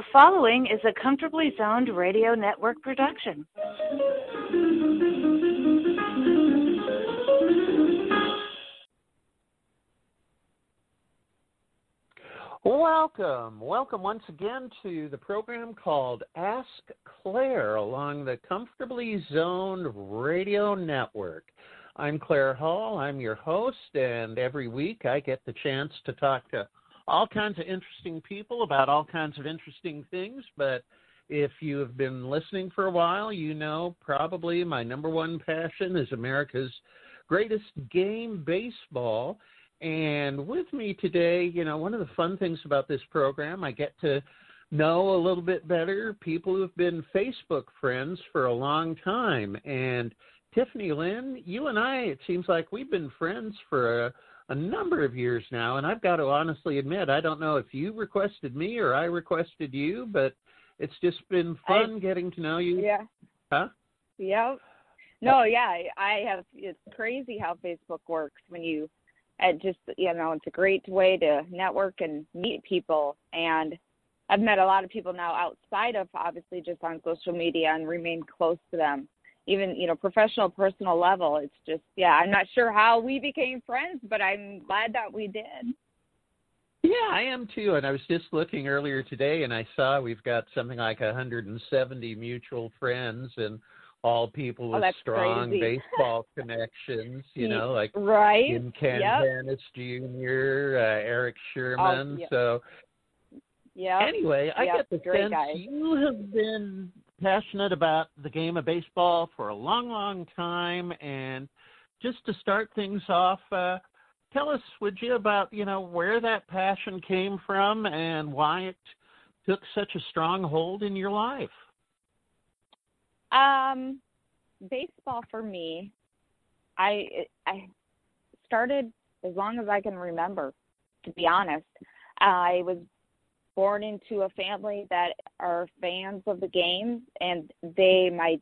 The following is a Comfortably Zoned Radio Network production. Welcome once again to the program called Ask Claire along the Comfortably Zoned Radio Network. I'm Claire Hall, I'm your host, and every week I get the chance to talk to all kinds of interesting people about all kinds of interesting things, but if you have been listening for a while, you know probably my number one passion is America's greatest game, baseball. And with me today, you know, one of the fun things about this program, I get to know a little bit better people who have been Facebook friends for a long time. And Tiffany Lynn, you and I, it seems like we've been friends for a number of years now, and I've got to honestly admit, I don't know if you requested me or I requested you, but it's just been fun getting to know you. Yeah. Huh? Yep. No, yeah, I have. It's crazy how Facebook works when you, just, you know, it's a great way to network and meet people. And I've met a lot of people now outside of, obviously, just on social media and remain close to them. Even, you know, professional, personal level, it's just, yeah, I'm not sure how we became friends, but I'm glad that we did. Yeah, I am too. And I was just looking earlier today, and I saw we've got something like 170 mutual friends, and all people with strong baseball connections, you know, like Jim Cantanis Jr., Eric Sherman. So anyway, I get the sense you have been passionate about the game of baseball for a long, long time. And just to start things off, tell us, would you, about, you know, where that passion came from and why it took such a strong hold in your life? Baseball for me, I started as long as I can remember, to be honest. I was born into a family that are fans of the game, and my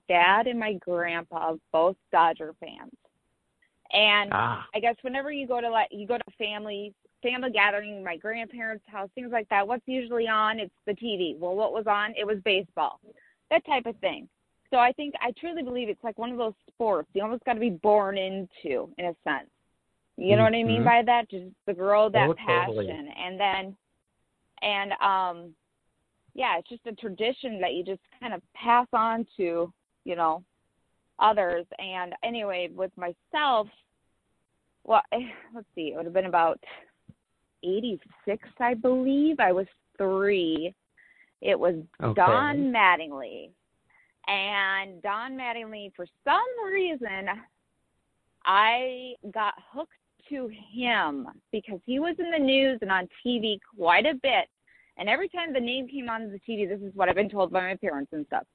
dad and my grandpa, both Dodger fans. And I guess whenever you go to family gathering, my grandparents' house, things like that, what's usually on? It's the TV. Well, what was on? It was baseball, that type of thing. So I truly believe it's like one of those sports you almost got to be born into, in a sense. You know what I mean by that? Just the girl, that passion. Totally. It's just a tradition that you just kind of pass on to, you know, others. And anyway, with myself, well, let's see, it would have been about 86, I believe. I was 3. It was Don Mattingly. And Don Mattingly, for some reason, I got hooked to him because he was in the news and on TV quite a bit. And every time the name came on the TV, this is what I've been told by my parents and stuff,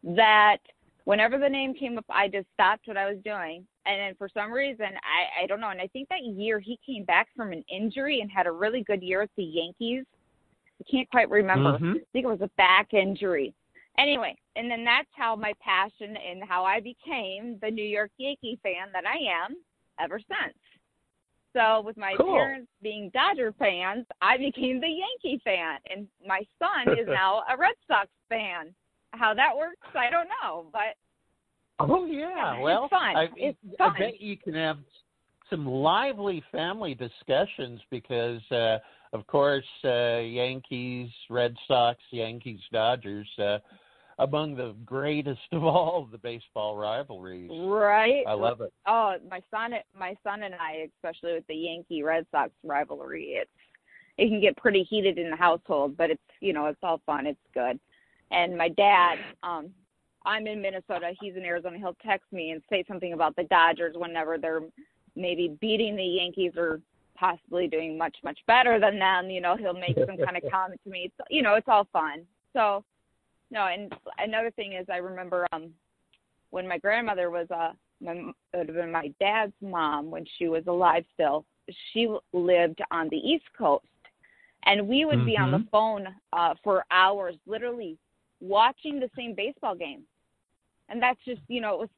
that whenever the name came up, I just stopped what I was doing. And then for some reason, I don't know, and I think that year he came back from an injury and had a really good year with the Yankees. I can't quite remember. I think it was a back injury. Anyway, and then that's how my passion and how I became the New York Yankee fan that I am ever since. So with my parents being Dodger fans, I became the Yankee fan. And my son is now a Red Sox fan. How that works, I don't know. But well, it's fun. It's fun. I bet you can have some lively family discussions because, of course, Yankees, Red Sox, Yankees, Dodgers, among the greatest of all the baseball rivalries. Right. I love it. Oh, my son and I, especially with the Yankee Red Sox rivalry, it can get pretty heated in the household, but it's, you know, it's all fun. It's good. And my dad, I'm in Minnesota, he's in Arizona. He'll text me and say something about the Dodgers whenever they're maybe beating the Yankees or possibly doing much, much better than them. You know, he'll make some kind of comment to me. It's, you know, it's all fun. So, no, and another thing is I remember when my grandmother was it would have been my dad's mom when she was alive still. She lived on the East Coast, and we would be on the phone for hours, literally watching the same baseball game. And that's just, you know, it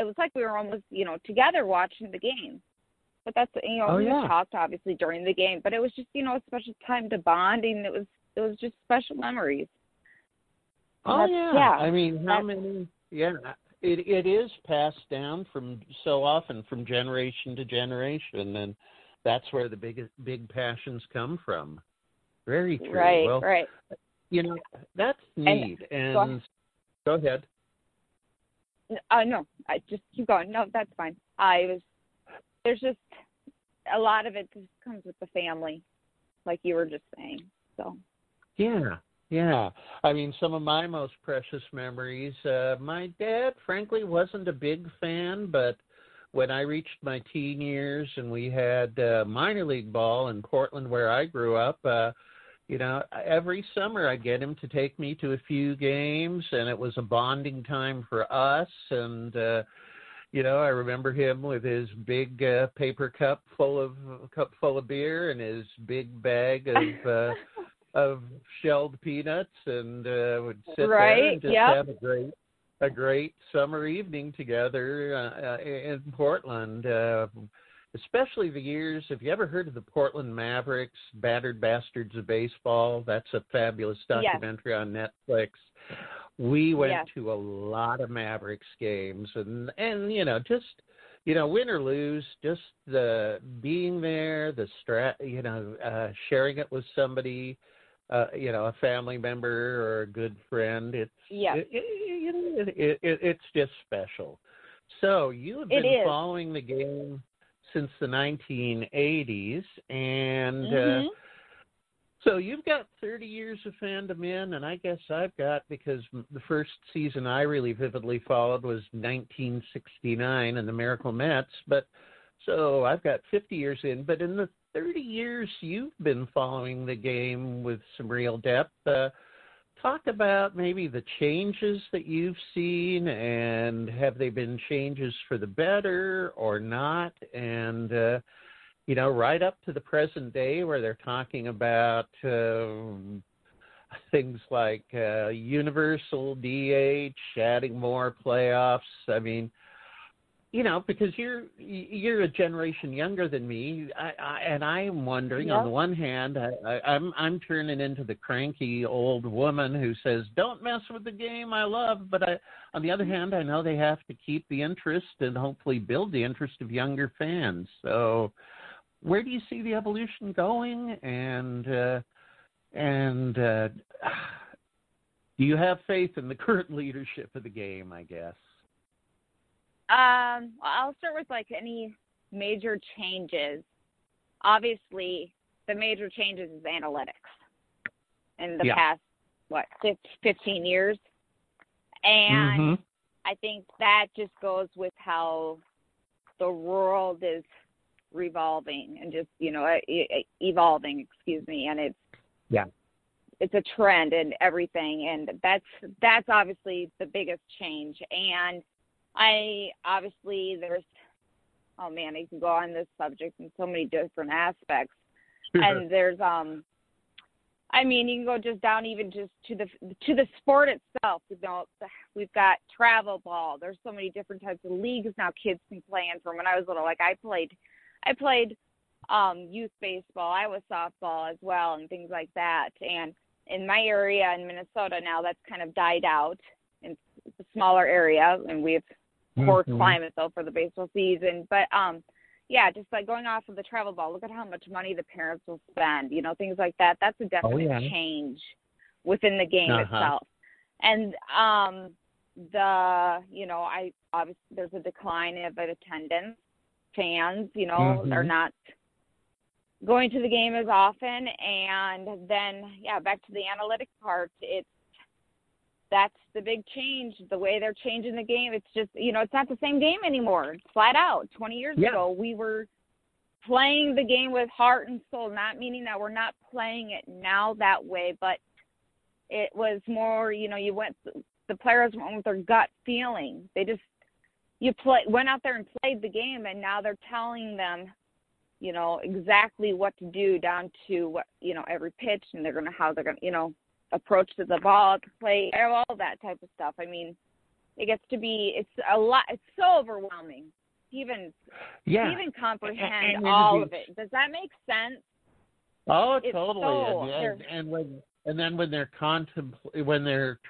was like we were almost, you know, together watching the game. But that's, you know, we talked obviously during the game, but it was just, you know, a special time to bond, and it was it was just special memories. Oh, yeah. I mean, how many? Yeah, it is passed down from so often from generation to generation, and that's where the big passions come from. Very true. Right, well, right. You know, that's neat. And go ahead. No, I just keep going. No, that's fine. There's just a lot of it just comes with the family, like you were just saying. So. Yeah. I mean, some of my most precious memories, my dad, frankly, wasn't a big fan, but when I reached my teen years and we had minor league ball in Portland where I grew up, every summer I'd get him to take me to a few games, and it was a bonding time for us. And, I remember him with his big paper cup full of beer and his big bag of shelled peanuts, and would sit there and just have a great summer evening together in Portland. Especially the years, have you ever heard of the Portland Mavericks, Battered Bastards of Baseball? That's a fabulous documentary on Netflix. We went to a lot of Mavericks games, and just, win or lose, just the being there, the sharing it with somebody, a family member or a good friend. It's just special. So you have been following the game since the 1980s, and so you've got 30 years of fandom in, and I guess I've got, because the first season I really vividly followed was 1969 and the Miracle Mets, but so I've got 50 years in, but in the 30 years you've been following the game with some real depth. Talk about maybe the changes that you've seen, and have they been changes for the better or not? And, right up to the present day where they're talking about things like universal DH, adding more playoffs. I mean, because you're a generation younger than me, and I'm wondering. On the one hand, I'm turning into the cranky old woman who says, "Don't mess with the game I love," but on the other hand, I know they have to keep the interest and hopefully build the interest of younger fans. So, where do you see the evolution going? And do you have faith in the current leadership of the game, I guess? I'll start with any major changes. Obviously, the major changes is analytics in the past, 15 years. And I think that just goes with how the world is revolving and just, evolving, and it's a trend and everything. And that's obviously the biggest change. And there's, you can go on this subject in so many different aspects. And there's, you can go just down even just to the sport itself. We've got travel ball. There's so many different types of leagues now kids can play in. From when I was little, like I played youth baseball. I was softball as well and things like that. And in my area in Minnesota now, that's kind of died out. It's a smaller area, and we have poor climate though for the baseball season. But just like going off of the travel ball, look at how much money the parents will spend. Things like that. That's a definite change within the game itself. And there's a decline of attendance. Fans, are not going to the game as often. And then, back to the analytic part, that's the big change, the way they're changing the game. It's just, it's not the same game anymore. It's flat out. 20 years ago, we were playing the game with heart and soul, not meaning that we're not playing it now that way, but it was more, the players went with their gut feeling. They just, went out there and played the game, and now they're telling them, exactly what to do down to what, every pitch, and how they're going to, approach to the ball, to play, all that type of stuff. I mean, it gets to be, it's a lot, it's so overwhelming to even comprehend all of it. Does that make sense? Oh, totally. And And then when they're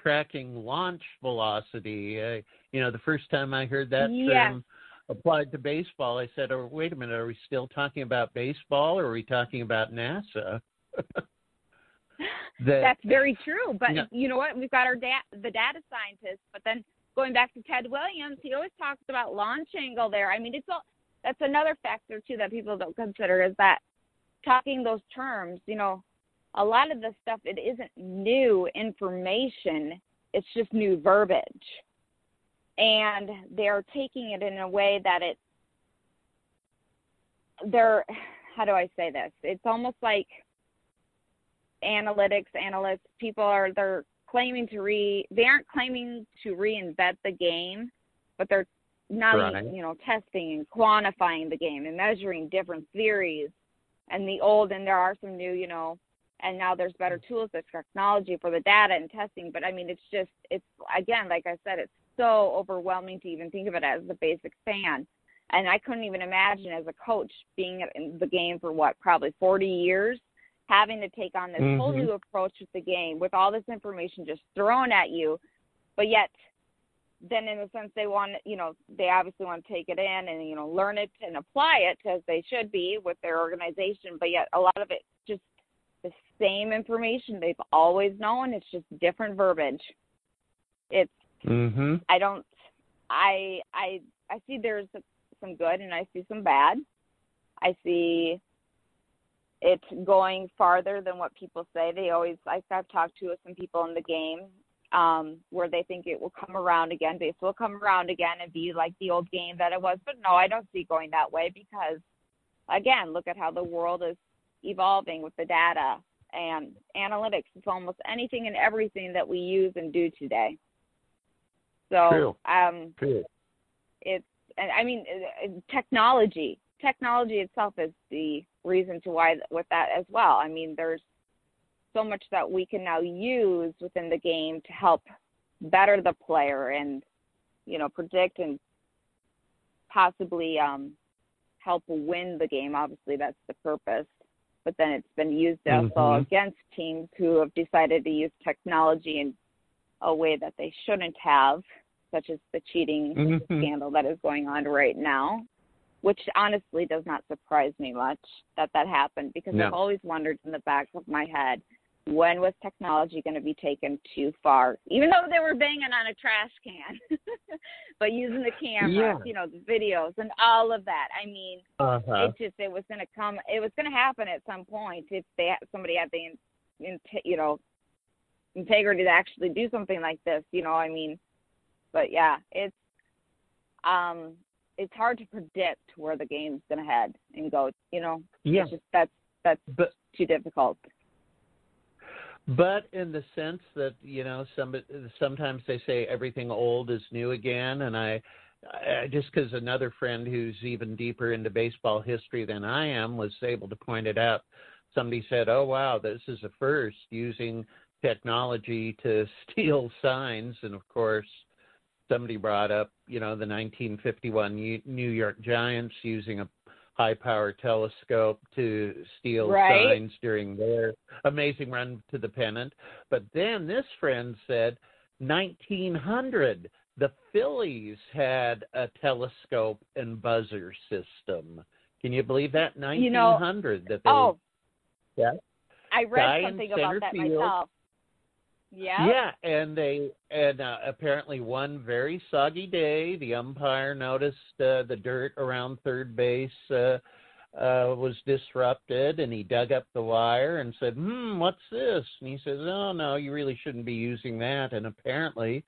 tracking launch velocity, the first time I heard that term applied to baseball, I said, "Oh, wait a minute, are we still talking about baseball, or are we talking about NASA?" That's very true. But you know what? We've got the data scientists. But then going back to Ted Williams, he always talks about launch angle there. I mean, that's another factor too that people don't consider, is that talking those terms. A lot of the stuff, it isn't new information. It's just new verbiage. And they're taking it in a way that how do I say this? It's almost like analysts, people they're claiming they aren't claiming to reinvent the game, but they're now, testing and quantifying the game and measuring different theories and there are some new, and now there's better tools, there's technology for the data and testing. But I mean, it's again, like I said, it's so overwhelming to even think of it as a basic fan. And I couldn't even imagine as a coach being in the game for probably 40 years, having to take on this whole new approach with the game with all this information just thrown at you. But yet then in a sense they they obviously want to take it in and, learn it and apply it as they should be with their organization. But yet a lot of it just the same information they've always known. It's just different verbiage. It's, I see there's some good and I see some bad. I see it going farther than what people say. I've talked to some people in the game where they think it will come around again. Baseball will come around again and be like the old game that it was. But no, I don't see it going that way because, again, look at how the world is evolving with the data and analytics. It's almost anything and everything that we use and do today. So True. Technology itself is the reason to why with that as well. I mean, there's so much that we can now use within the game to help better the player and, predict and possibly help win the game. Obviously, that's the purpose. But then it's been used also against teams who have decided to use technology in a way that they shouldn't have, such as the cheating scandal that is going on right now, which honestly does not surprise me much that happened because I've always wondered in the back of my head, when was technology going to be taken too far? Even though they were banging on a trash can, but using the cameras, the videos and all of that. I mean, it was going to happen at some point if somebody had the, integrity to actually do something like this, but yeah, it's hard to predict where the game's going to head and go, It's just, that's too difficult. But in the sense that, sometimes they say everything old is new again. And I just because another friend who's even deeper into baseball history than I am was able to point it out. Somebody said, oh, wow, this is a first, using technology to steal signs. And, of course, somebody brought up, the 1951 New York Giants using a high-power telescope to steal signs during their amazing run to the pennant. But then this friend said 1900, the Phillies had a telescope and buzzer system. Can you believe that? 1900. I read something about that myself. Yeah, and apparently one very soggy day, the umpire noticed the dirt around third base was disrupted, and he dug up the wire and said, what's this? And he says, oh, no, you really shouldn't be using that. And apparently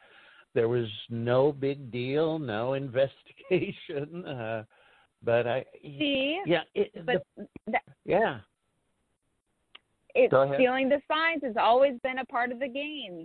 there was no big deal, no investigation. Stealing the signs has always been a part of the game.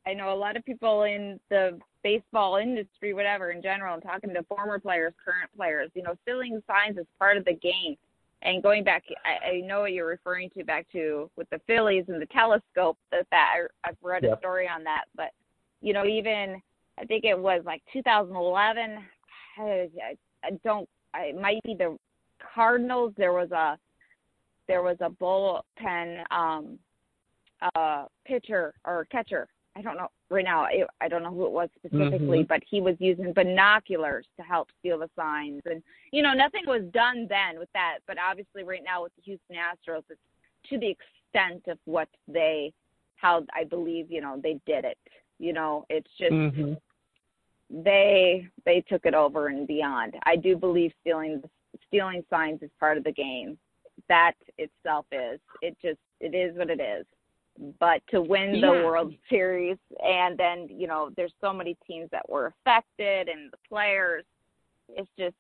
I know a lot of people in the baseball industry, whatever, in general, and talking to former players, current players, stealing signs is part of the game. And going back, I know what you're referring to back to with the Phillies and the telescope. I've read a story on that. But, even I think it was like 2011. It might be the Cardinals. There was there was a bullpen pitcher or catcher. I don't know right now. I don't know who it was specifically, but he was using binoculars to help steal the signs. And, nothing was done then with that. But obviously right now with the Houston Astros, it's to the extent of how I believe, they did it. It's just they took it over and beyond. I do believe stealing signs is part of the game. That itself is. It is what it is. But to win the World Series, and then, there's so many teams that were affected and the players, it's just,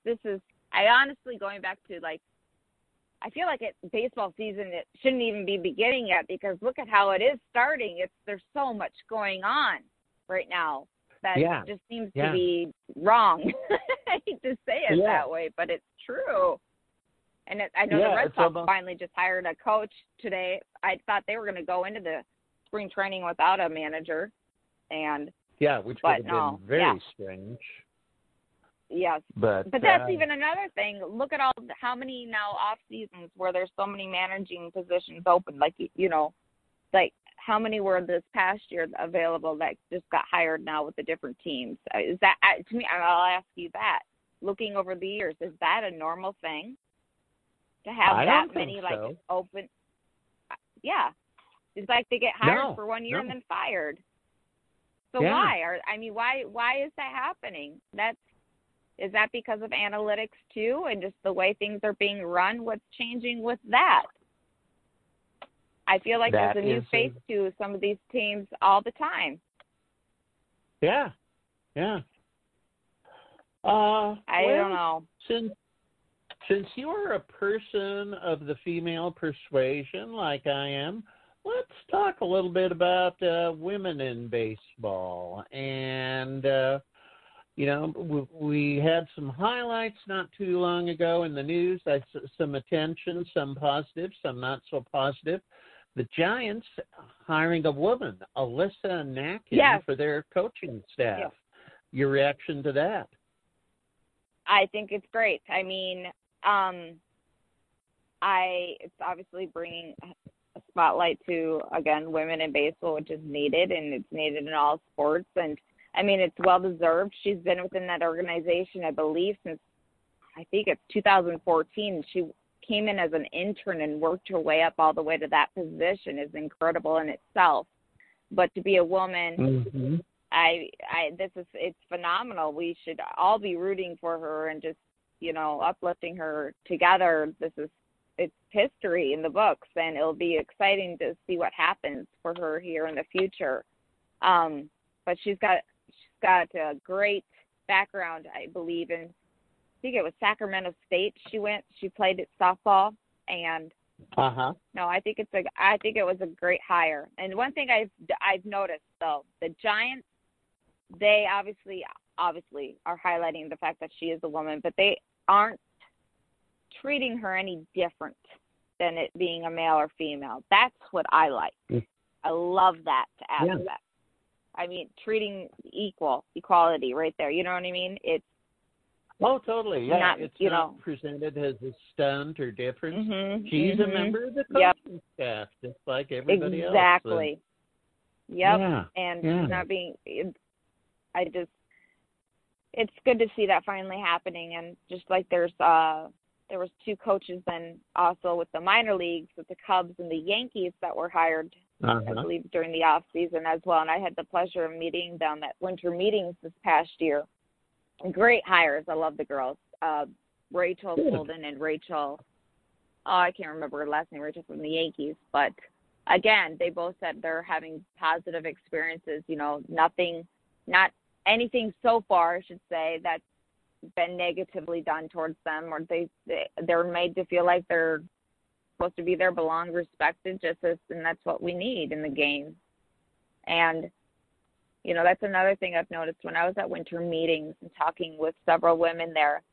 I honestly, going back to, I feel like baseball season, it shouldn't even be beginning yet, because look at how it is starting. There's so much going on right now that just seems to be wrong. I hate to say it that way, but it's true. And I know the Red Sox finally just hired a coach today. I thought they were going to go into the spring training without a manager. Which would have been very strange. Yes. But that's even another thing. Look at how many now off seasons where there's so many managing positions open. Like how many were this past year available that just got hired now with the different teams? Is that, to me, I'll ask you that. Looking over the years, is that a normal thing? To have that many open, it's like they get hired for 1 year and then fired. So why is that happening? Is that because of analytics too, and just the way things are being run? What's changing with that? I feel like there's a new face to some of these teams all the time. Yeah. I don't know. Since you are a person of the female persuasion like I am, let's talk a little bit about women in baseball. And, we had some highlights not too long ago in the news. Some attention, some positive, some not so positive. The Giants hiring a woman, Alyssa Nakin, for their coaching staff. Yes. Your reaction to that? I think it's great. I mean, it's obviously bringing a spotlight to, again, women in baseball, which is needed, and it's needed in all sports. And, I mean, it's well-deserved. She's been within that organization, I believe, since I think it's 2014. She came in as an intern and worked her way up all the way to that position is incredible in itself. But to be a woman, it's phenomenal. We should all be rooting for her and just, uplifting her together. It's history in the books, and it'll be exciting to see what happens for her here in the future. But she's got a great background, I believe, in, I think it was Sacramento State. She played at softball, and no, I think it was a great hire. And one thing I've noticed though, the Giants, they obviously are highlighting the fact that she is a woman, but they aren't treating her any different than it being a male or female. That's what I like. I love that aspect. Yeah. I mean, treating equality right there. You know what I mean? It's totally. Yeah, it's not presented as a stunt or difference. She's a member of the coaching staff, just like everybody else. Exactly. Yep. Yeah. And she's not being. It's good to see that finally happening, and just like there was two coaches then also with the minor leagues with the Cubs and the Yankees that were hired, I believe, during the off season as well, and I had the pleasure of meeting them at winter meetings this past year. Great hires. I love the girls. Rachel Golden and Rachel, I can't remember her last name, Rachel from the Yankees, but again, they both said they're having positive experiences, not anything so far, I should say, that's been negatively done towards them, or they're made to feel like they're supposed to be there, belong, respected, and that's what we need in the game. And, that's another thing I've noticed when I was at winter meetings and talking with several women there,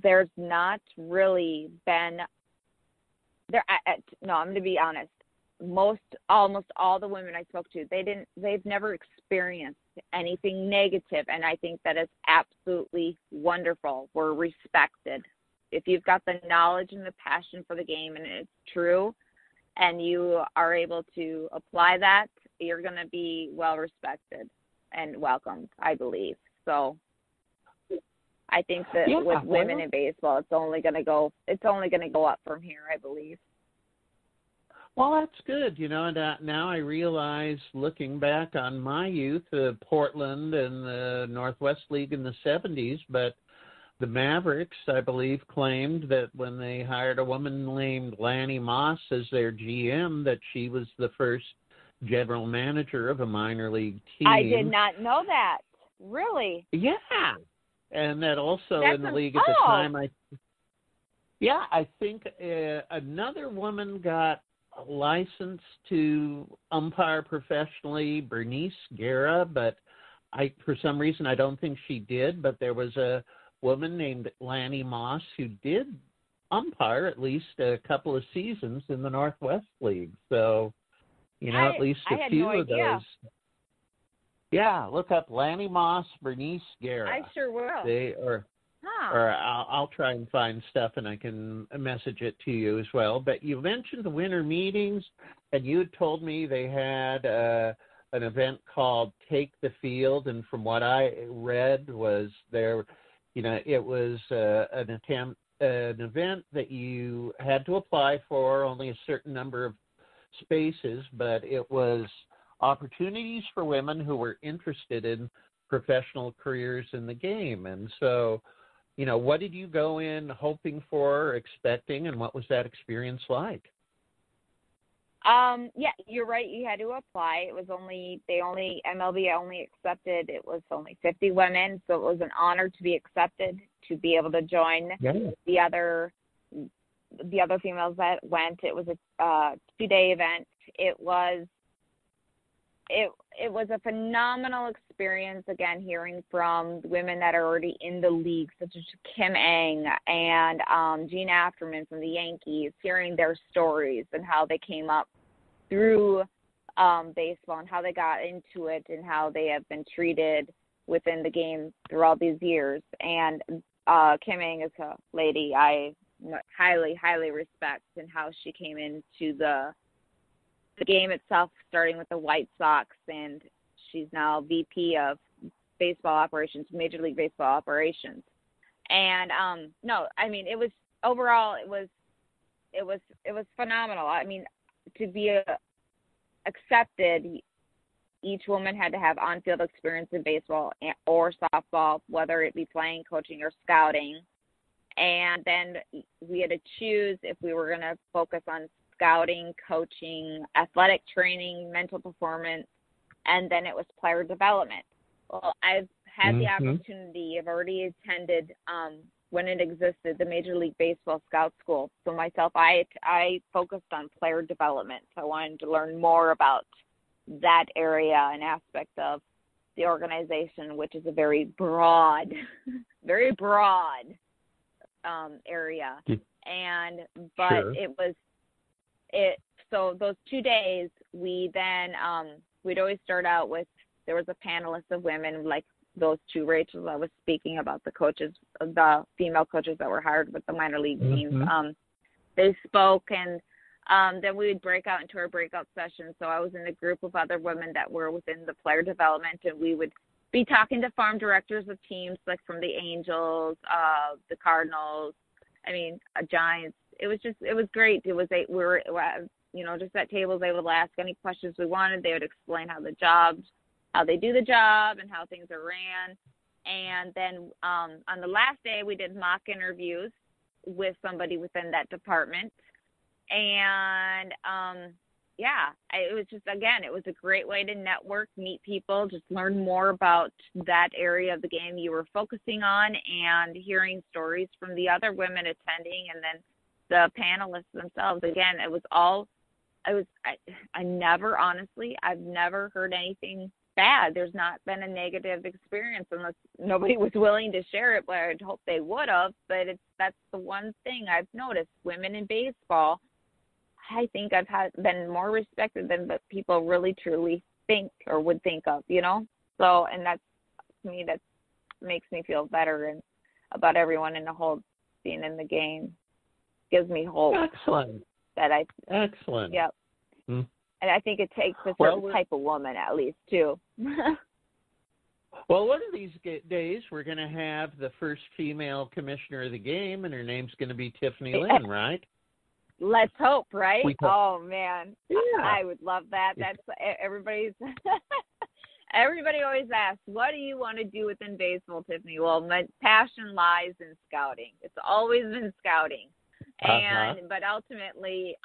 there's not really been I'm going to be honest. Almost all the women I spoke to, they've never experienced anything negative, and I think that is absolutely wonderful. We're respected. if you've got the knowledge and the passion for the game and it's true and you are able to apply that, you're going to be well respected and welcomed, I believe. So I think that with women in baseball, it's only going to go up from here, I believe. Well, that's good. Now I realize, looking back on my youth, Portland and the Northwest League in the 70s, but the Mavericks, I believe, claimed that when they hired a woman named Lanny Moss as their GM, that she was the first general manager of a minor league team. I did not know that. Really? Yeah. And that also in the league at the time, I think another woman got licensed to umpire professionally, Bernice Guerra, but for some reason I don't think she did, but there was a woman named Lanny Moss who did umpire at least a couple of seasons in the Northwest League. So, at least a few of those. Yeah, look up Lanny Moss, Bernice Guerra. I sure will. Or I'll try and find stuff and I can message it to you as well. But you mentioned the winter meetings, and you had told me they had an event called Take the Field, and from what I read was there, it was an event that you had to apply for, only a certain number of spaces, but it was opportunities for women who were interested in professional careers in the game. And so, what did you go in hoping for, expecting, and what was that experience like? Yeah, you're right. You had to apply. It was MLB only accepted, it was only 50 women. So it was an honor to be accepted, to be able to join the other females that went. It was a 2-day event. It was a phenomenal experience, again, hearing from women that are already in the league, such as Kim Ng and Gene Afterman from the Yankees, hearing their stories and how they came up through baseball and how they got into it and how they have been treated within the game through all these years. And Kim Ng is a lady I highly, highly respect, and how she came into the game itself, starting with the White Sox, and she's now VP of baseball operations, Major League Baseball operations. And it was overall, it was phenomenal. I mean, to be accepted, each woman had to have on-field experience in baseball or softball, whether it be playing, coaching, or scouting. And then we had to choose if we were going to focus on scouting, coaching, athletic training, mental performance, and then it was player development. Well, I've had the opportunity, I've already attended, when it existed, the Major League Baseball Scout School. So myself, I focused on player development. So I wanted to learn more about that area and aspect of the organization, which is a very broad, very broad area. So those 2 days, we then, we'd always start out with, there was a panelist of women, like those two Rachels I was speaking about, the coaches, the female coaches that were hired with the minor league teams. They spoke, and then we would break out into our breakout sessions. So I was in a group of other women that were within the player development, and we would be talking to farm directors of teams, like from the Angels, the Cardinals, Giants. It was great. We were just at tables. They would ask any questions we wanted. They would explain how they do the job and how things are ran. And then on the last day, we did mock interviews with somebody within that department. And it was just, again, it was a great way to network, meet people, just learn more about that area of the game you were focusing on, and hearing stories from the other women attending, and then the panelists themselves. Again, I've never heard anything bad. There's not been a negative experience, unless nobody was willing to share it, but I'd hope they would have. But that's the one thing I've noticed. Women in baseball, I think I've been more respected than what people really truly think or would think of, So, and that's, to me, that makes me feel better and about everyone in the whole seen in the game gives me hope. Excellent. Excellent. Yep. Hmm. And I think it takes a certain type of woman, at least, too. Well, one of these days, we're going to have the first female commissioner of the game, and her name's going to be Tiffany Lynn, right? Let's hope, right? Oh, man. Yeah. I would love that. That's everybody's. Everybody always asks, what do you want to do within baseball, Tiffany? Well, my passion lies in scouting. It's always been scouting. But ultimately,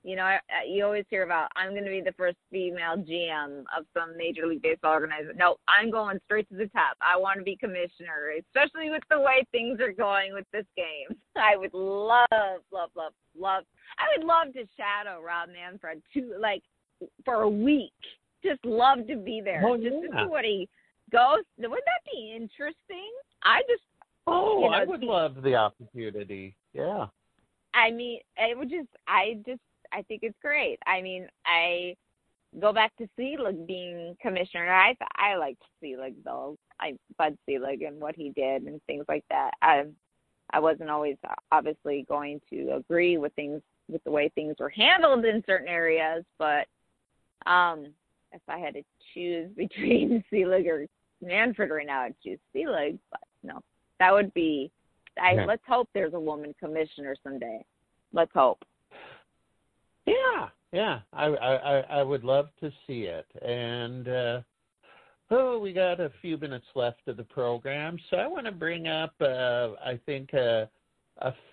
you know, you always hear about, I'm going to be the first female GM of some Major League Baseball organization. No, I'm going straight to the top. I want to be commissioner, especially with the way things are going with this game. I would love. I would love to shadow Rob Manfred for a week. Just love to be there. Oh, just to see what he goes. Wouldn't that be interesting? I would love the opportunity. Yeah. I mean, it would I think it's great. I mean, I go back to Selig being commissioner. I liked Selig though. Bud Selig and what he did and things like that. I wasn't always obviously going to agree with the way things were handled in certain areas, but if I had to choose between Selig or Manfred right now, I'd choose Selig. But no, that would be. Let's hope there's a woman commissioner someday. Let's hope. Yeah. I would love to see it. And we got a few minutes left of the program, so I want to bring up I think a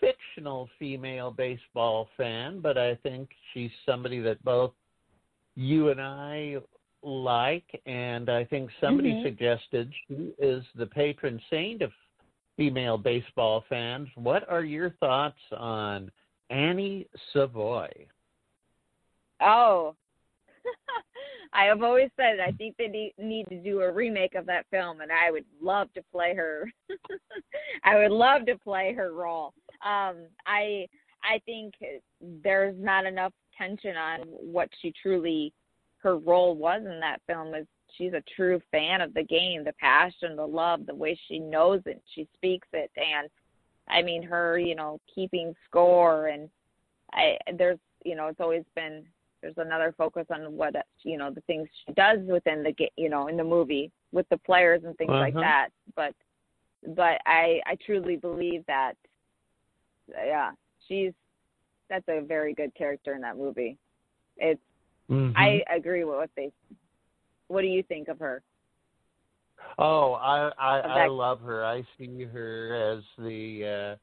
fictional female baseball fan, but I think she's somebody that both you and I like, and I think somebody suggested she is the patron saint of female baseball fans. What are your thoughts on Annie Savoy? Oh, I have always said I think they need to do a remake of that film, and I would love to play her. I would love to play her role. I think there's not enough tension on what her role was in that film. Is she's a true fan of the game, the passion, the love, the way she knows it, she speaks it, and I mean her, keeping score, and it's always been. There's another focus on what the things she does within the in the movie with the players and things like that. But I truly believe that that's a very good character in that movie. It's I agree with what do you think of her? Oh, I love her. I see her as the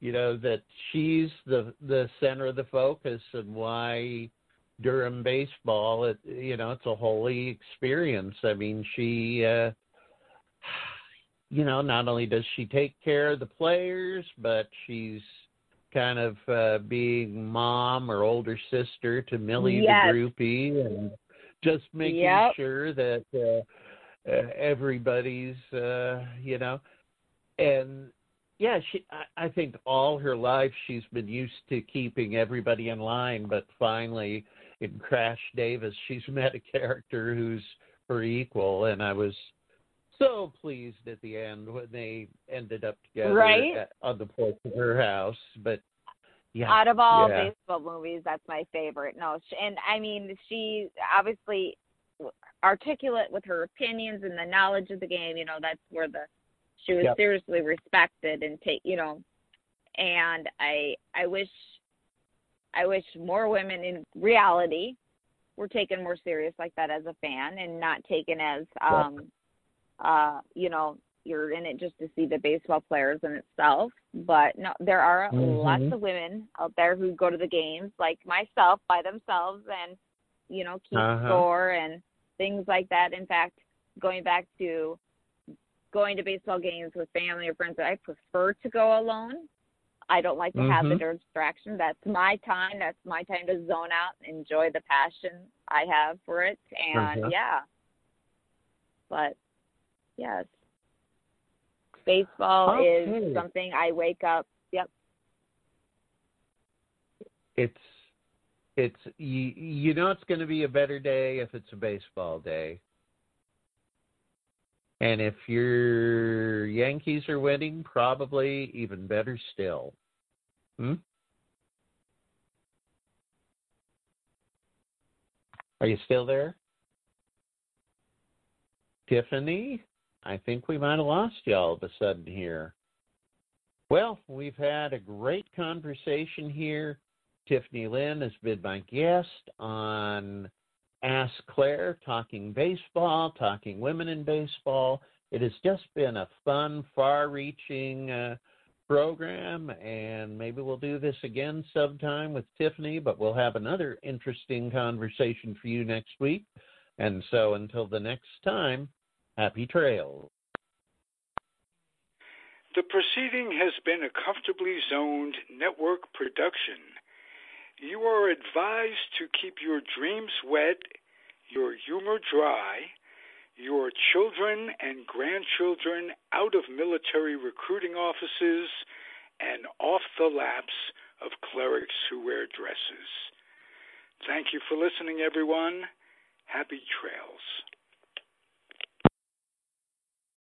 that she's the center of the focus, and why Durham baseball, it's a holy experience. I mean, she, not only does she take care of the players, but she's kind of being mom or older sister to Millie the groupie, and just making sure that everybody's, and I think all her life she's been used to keeping everybody in line, but finally in Crash Davis, she's met a character who's her equal, and I was so pleased at the end when they ended up together on the porch of her house. But out of all baseball movies, that's my favorite. No, and I mean, she obviously articulate with her opinions and the knowledge of the game. That's where she was seriously respected and and I wish more women in reality were taken more serious like that as a fan, and not taken as you're in it just to see the baseball players in itself. But no, there are lots of women out there who go to the games like myself by themselves and keep score and things like that. In fact, going to baseball games with family or friends, I prefer to go alone. I don't like to have the distraction. That's my time. That's my time to zone out and enjoy the passion I have for it. And but yes, baseball is something I wake up. Yep. It's it's going to be a better day if it's a baseball day. And if your Yankees are winning, probably even better still. Are you still there? Tiffany? I think we might have lost you all of a sudden here. Well, we've had a great conversation here. Tiffany Lynn has been my guest on Ask Claire, talking baseball, talking women in baseball. It has just been a fun, far-reaching program, and maybe we'll do this again sometime with Tiffany, but we'll have another interesting conversation for you next week. And so until the next time, happy trails. The proceeding has been a Comfortably Zoned network production. You are advised to keep your dreams wet, your humor dry, your children and grandchildren out of military recruiting offices and off the laps of clerics who wear dresses. Thank you for listening, everyone. Happy trails.